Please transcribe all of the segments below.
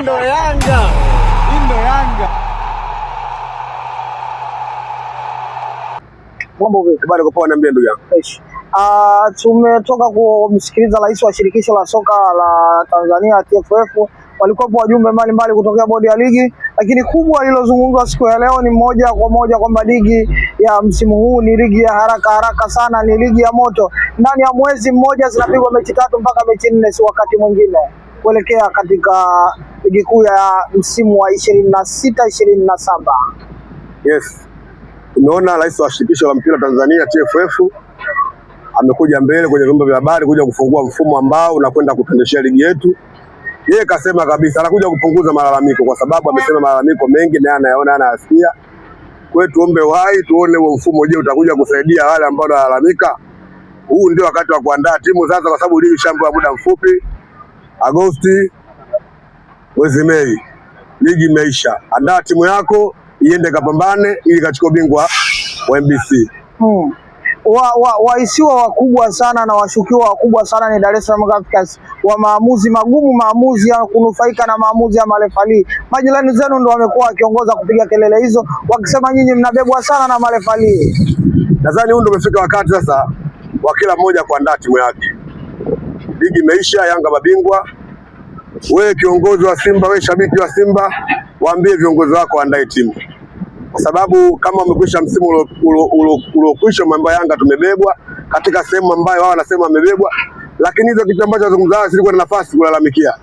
ndo Yanga. Hii ndo Yanga. Mambo vipi? Bado kwa niambia ndugu yangu. Tumetoka kumsikiliza rais wa shirikisho la soka la Tanzania TFF. Walikuwa wajumbe mbalimbali kutokea bodi ya ligi, lakini kubwa lilozungumzwa siku ya leo ni moja kwa moja kwamba ligi ya msimu huu ni ligi ya haraka sana, ni ligi ya moto. Ndani ya mwezi mmoja zinapigwa mechi 3 mpaka mechi 4, si wakati mwingine kuelekea katika ligi kuu ya msimu wa 26-27. Yes. Tumeona rais wa shirikisho la mpira Tanzania TFF amekuja mbele kwenye vyombo vya habari kuja kufungua mfumo ambao unakwenda kutendeshea ligi yetu. Yeye kasema kabisa anakuja kupunguza malalamiko, kwa sababu amesema malalamiko mengi na anayaona anayasikia. Kwa hiyo tuombe wai tuone huo mfumo je utakuja kusaidia wale ambao wanalalamika. Huu ndio wakati wa kuandaa timu sasa, kwa sababu ligi shamba muda mfupi. Agosti, mwezi Mei ligi imeisha. Andaa timu yako iende kapambane ili kachukue bingwa wa MBC. Waisiwa wakubwa sana na washukiwa wakubwa sana ni Dar es Salaam Africans, wa maamuzi magumu, maamuzi ya kunufaika na maamuzi ya marefali. Majirani zenu ndio wamekuwa wakiongoza kupiga kelele hizo, wakisema nyinyi mnabebwa sana na marefali. Nadhani huu ndio umefika wakati sasa wa kila mmoja kuandaa timu yake. Ligi imeisha, Yanga mabingwa. Wewe kiongozi wa Simba, wewe shabiki wa Simba, waambie viongozi wako waandae timu. Kwa sababu kama umekwisha msimu uliokwisha mambo Yanga tumebebwa katika sehemu ambayo wao wanasema wamebebwa, lakini hizo kitu ambacho wazungumzao silikuwa na nafasi kulalamikia.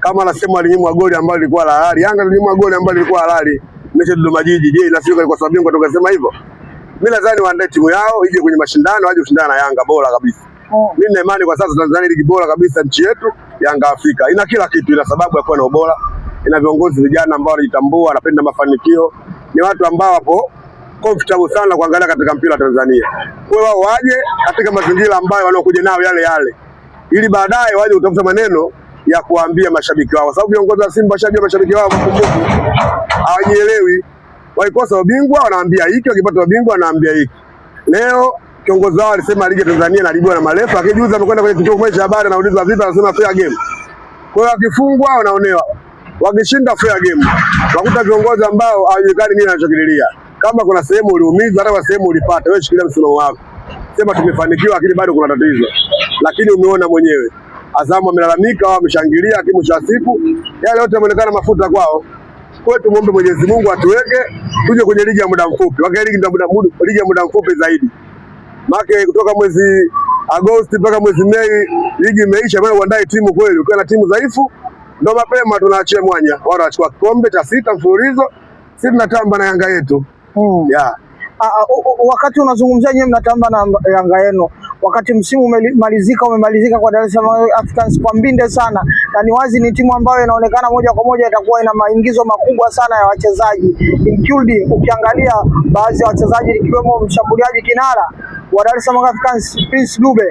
Kama anasema alinyimwa goli ambalo lilikuwa la halali, Yanga alinyimwa goli ambalo lilikuwa halali mechi Dodoma Jiji. Je, na sio kwa sababu bingwa tukasema hivyo? Mimi nadhani waandae timu yao ije kwenye mashindano, waje kushindana na Yanga bora kabisa. Mimi na imani kwa sasa Tanzania ligi bora kabisa nchi yetu, Yanga Afrika. Ina kila kitu, ina sababu ya kuwa na ubora, ina viongozi vijana ambao wanajitambua, wanapenda mafanikio. Ni watu ambao wapo comfortable sana kuangalia katika mpira wa Tanzania. Kwa hiyo waje katika mazingira ambayo wanaokuja nao yale ili baadaye waje kutafuta maneno ya kuambia mashabiki wao, kwa sababu viongozi wa Simba washabia mashabiki wao mkumbuku hawajielewi. Waikosa ubingwa wanaambia hiki, wakipata ubingwa wanaambia hiki. Leo kiongozi wao alisema ligi ya Tanzania inalibwa na marefa, akijuza amekwenda kwenye kituo cha habari anaulizwa vipi, anasema fair game. Kwa hiyo akifungwa wanaonewa, wakishinda fair game. Wakuta viongozi ambao hawajulikani nini anachokililia. Kama kuna sehemu uliumiza, hata sehemu ulipata, wewe shikilia msimamo wako. Sema tumefanikiwa lakini bado kuna tatizo. Lakini umeona mwenyewe. Azam wamelalamika au wameshangilia, lakini mwisho wa siku yale yote yameonekana mafuta kwao. Kwa hiyo tumuombe Mwenyezi Mungu atuweke tuje kwenye ligi ya muda mfupi. Wakati ligi ya muda mfupi zaidi. Maana kutoka mwezi Agosti mpaka mwezi Mei ligi imeisha, bado uandae timu kweli. Ukiwa na timu dhaifu ndio mapema tunaachia mwanya. Wao wanachukua kikombe cha 6 mfululizo, sisi tunatamba na Yanga yetu. Yeah. Wakati unazungumzia nyinyi mnatamba na Yanga yenu, wakati msimu umemalizika kwa Dar es Salaam Africans kwa mbinde sana, na ni wazi ni timu ambayo inaonekana moja kwa moja itakuwa ina maingizo makubwa sana ya wachezaji, including ukiangalia baadhi ya wachezaji ikiwemo mshambuliaji kinara wa Dar es Salaam Africans Prince Dube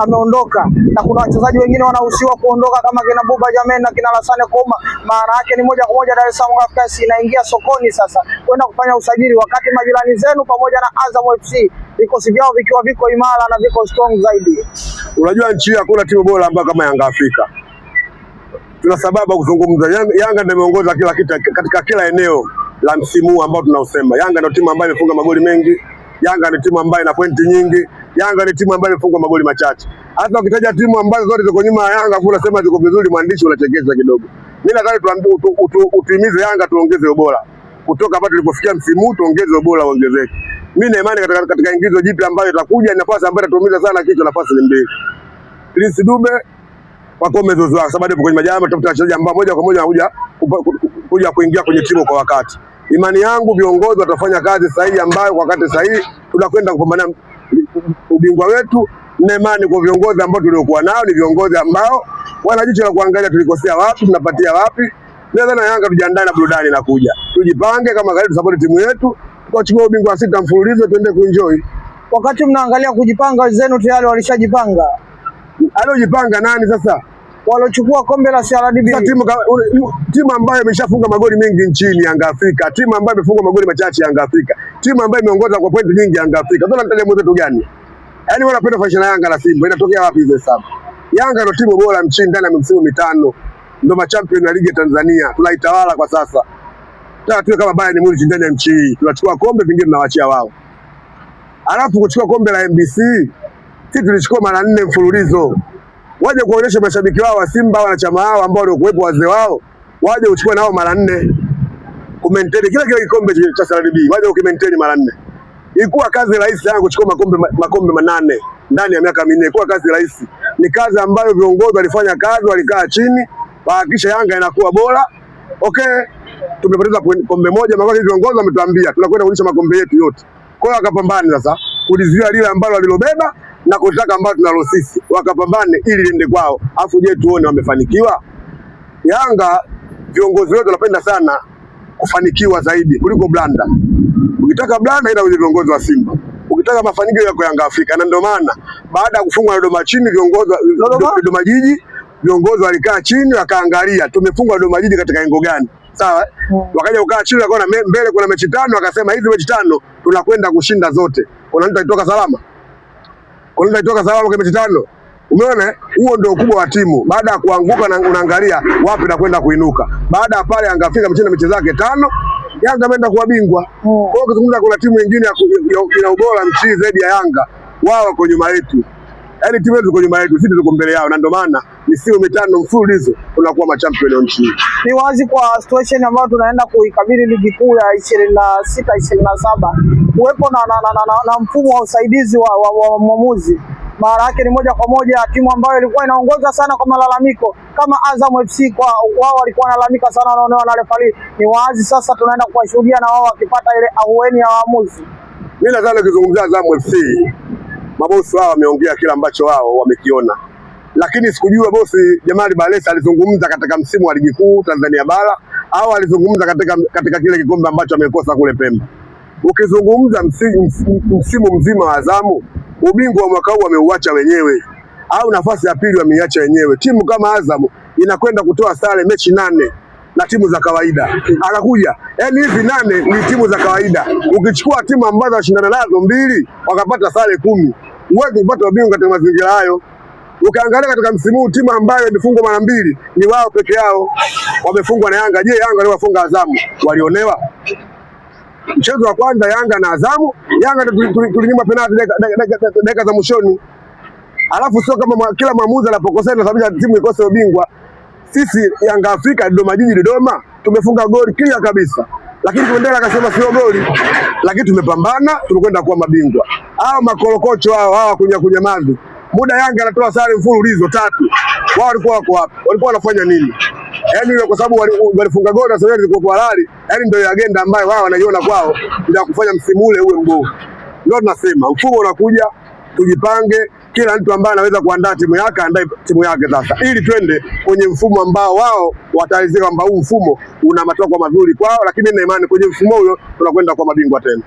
ameondoka, na kuna wachezaji wengine wanahusiwa kuondoka kama kina Buba Jamen na kina Lassane Koma. Maana yake ni moja kwa moja Dar es Salaam Africans inaingia sokoni sasa kwenda kufanya usajili, wakati majirani zenu pamoja na Azam FC vikosi vyao vikiwa viko imara na viko strong zaidi. Unajua nchi hakuna timu bora ambayo kama Yanga Afrika. Tuna sababu ya kuzungumza. Yanga ndio imeongoza kila kitu katika kila eneo la msimu ambao tunaosema. Yanga ndio timu ambayo imefunga magoli mengi. Yanga ni timu ambayo ina pointi nyingi. Yanga ni timu ambayo imefunga magoli machache. Hata ukitaja timu ambazo zote ziko nyuma ya Yanga unasema ziko vizuri, mwandishi unachekesha kidogo. Mimi nadhani tuimize Yanga tuongeze ubora. Kutoka hapo tulipofikia msimu tuongeze ubora uongezeke. Mimi na imani katika ingizo jipya ambayo itakuja, nafasi ambayo itatuumiza sana kichwa, nafasi ni mbili. Prince Dube wako mezozo wao, sababu kwenye majama tutafuta wachezaji ambao moja kwa moja kuja kuingia kwenye timu kwa wakati. Imani yangu viongozi watafanya kazi sahihi ambayo kwa wakati sahihi tunakwenda kupambana ubingwa wetu. Na imani kwa viongozi ambao tuliokuwa nao ni viongozi ambao wana jicho la kuangalia tulikosea wapi, tunapatia wapi. Nadhani Yanga tujiandae na burudani na kuja. Tujipange kama kawaida, support timu yetu, tukachukua ubingwa wa 6 mfululizo, tuende kuenjoy. Wakati mnaangalia kujipanga zenu tayari walishajipanga. Alojipanga nani sasa? Walochukua kombe la CRDB. Timu ambayo imeshafunga magoli mengi nchini Yanga Afrika, timu ambayo imefunga magoli machache Yanga Afrika, timu ambayo imeongoza kwa pointi nyingi Yanga Afrika. Sasa mtaje mwenzetu gani? Yaani wanapenda fashion ya Yanga na Simba. Inatokea wapi hizo hesabu? Yanga ndio timu bora nchini ndani ya msimu mitano. ndio machampion ya ligi ya Tanzania, tunaitawala kwa sasa. Sasa tuwe kama Bayern Munich ndani ya nchi hii, tunachukua kombe vingine tunawaachia wao. Alafu kuchukua kombe la MBC, sisi tulichukua mara 4 mfululizo. Waje kuonyesha mashabiki wao wa Simba, wanachama wao ambao walikuwepo, wazee wao, waje uchukue nao mara 4. Kumaintain kila kikombe cha CRDB, waje ukimaintain mara 4. Ilikuwa kazi rahisi yangu kuchukua makombe 8 ndani ya miaka 4. Ilikuwa kazi rahisi. Ni kazi ambayo viongozi walifanya kazi, walikaa chini, wahakikisha Yanga inakuwa bora. Okay, tumepoteza kombe moja, maana viongozi wametuambia tunakwenda kurudisha makombe yetu yote. Kwa hiyo wakapambana sasa kulizuia lile ambalo walilobeba na kutaka ambalo tunalo sisi. Wakapambane ili liende kwao. Afu je, tuone wamefanikiwa? Yanga viongozi wetu wanapenda sana kufanikiwa zaidi kuliko blanda. Ukitaka blanda ila uje viongozi wa Simba. Ukitaka mafanikio yako Yanga Afrika, na ndio maana baada ya kufungwa Dodoma chini viongozi Dodoma Jiji, viongozi walikaa chini wakaangalia tumefungwa Dodoma Jiji katika engo gani. Sawa? Wakaja kukaa chini wakaona mbele kuna mechi 5, wakasema hizi mechi 5 tunakwenda kushinda zote. Kuna mtu alitoka salama? Kuna mtu alitoka salama kwa mechi 5? Umeona? Huo ndio ukubwa wa timu. Baada ya kuanguka na unaangalia wapi na kwenda kuinuka. Baada ya pale Yanga Afrika mchana mechi zake 5, Yanga ameenda kuwa bingwa. Kwa hiyo ukizungumza kuna timu nyingine ya ubora nchi zaidi ya Yanga, wao wako nyuma yetu. Yaani timu yetu iko nyuma yetu, sisi tuko mbele yao, na ndio maana misimu 5 mfululizo tunakuwa machampion wa nchi. Ni wazi kwa situation ambayo tunaenda kuikabili ligi kuu ya 26-27 uwepo na mfumo wa usaidizi wa mwamuzi. Maana yake ni moja kwa moja timu ambayo ilikuwa inaongoza sana kwa malalamiko kama Azam FC, kwa wao walikuwa wanalalamika sana wanaonewa na refari. Ni wazi sasa tunaenda kuwashuhudia na wao wakipata ile ahueni ya waamuzi. Mimi nadhani ukizungumzia Azam FC, mabosi wao wameongea kila ambacho wao wamekiona. Lakini sikujua bosi Jamali Balesa alizungumza katika msimu wa ligi kuu Tanzania bara au alizungumza katika kile kikombe ambacho amekosa kule Pemba. Ukizungumza msimu mzima wa Azamu, ubingwa wa mwaka huu wameuacha wenyewe, au nafasi ya pili wameiacha wenyewe. Timu kama Azamu inakwenda kutoa sare mechi 8 na timu za kawaida. Anakuja, yaani hizi 8 ni timu za kawaida. Ukichukua timu ambazo washindana nazo 2 wakapata sare 10, huwezi kupata ubingwa katika mazingira hayo. Ukiangalia katika msimu huu timu ambayo imefungwa mara 2 ni wao peke yao, wamefungwa na Yanga. Je, Yanga aliwafunga Azamu walionewa? Mchezo wa kwanza Yanga na Azamu, Yanga tulinyima penalti dakika za mwishoni. Alafu sio kama kila maamuzi anapokosea na sababu timu ikose ubingwa. Sisi Yanga Afrika Dodoma Jiji Dodoma tumefunga goli clear kabisa. Lakini Kondela akasema sio goli. Lakini tumepambana, tumekwenda kuwa mabingwa. Hao makorokocho hao kunyamazi. Muda Yanga anatoa sare mfululizo 3. Wao walikuwa wako wapi? Walikuwa wanafanya nini? Yaani kwa sababu walifunga goli na sasa zilikuwa halali, yaani ndio agenda ambayo wao wanaiona kwao ndio kufanya msimu ule uwe mbovu. Ndio tunasema mfumo unakuja, tujipange, kila mtu ambaye anaweza kuandaa timu yake andae timu yake sasa, ili twende kwenye mfumo ambao wao wataridhika kwamba huu mfumo una matokeo mazuri kwao, lakini na imani kwenye mfumo huo tunakwenda kwa mabingwa tena.